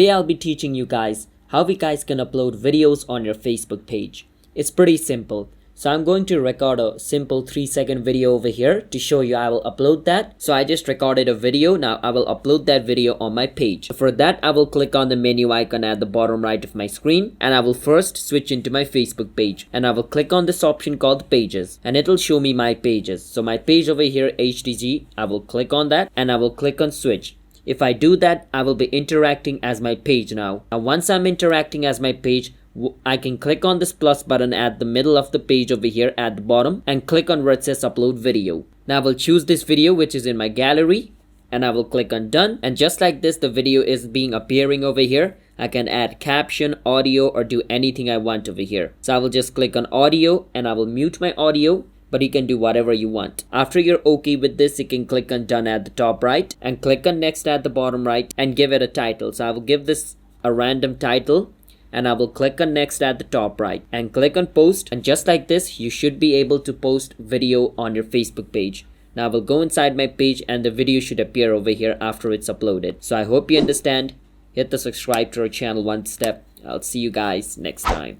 Today I'll be teaching you guys how you guys can upload videos on your Facebook page. It's pretty simple. So I'm going to record a simple 3-second video over here to show you I will upload that. So I just recorded a video. Now I will upload that video on my page. For that, I will click on the menu icon at the bottom right of my screen, and I will first switch into my Facebook page, and I will click on this option called pages, and it will show me my pages. So my page over here, HTG, I will click on that and I will click on switch. If I do that, I will be interacting as my page now. Now once I'm interacting as my page, I can click on this plus button at the middle of the page over here at the bottom and click on where it says upload video. Now I will choose this video which is in my gallery, and I will click on done, and just like this the video is being appearing over here. I can add caption, audio, or do anything I want over here. So I will just click on audio and I will mute my audio, but you can do whatever you want. After you're okay with this, you can click on done at the top right and click on next at the bottom right and give it a title. So I will give this a random title, and I will click on next at the top right and click on post, and just like this you should be able to post video on your Facebook page. Now I will go inside my page and the video should appear over here after it's uploaded. So I hope you understand. Hit the subscribe to our channel one step. I'll see you guys next time.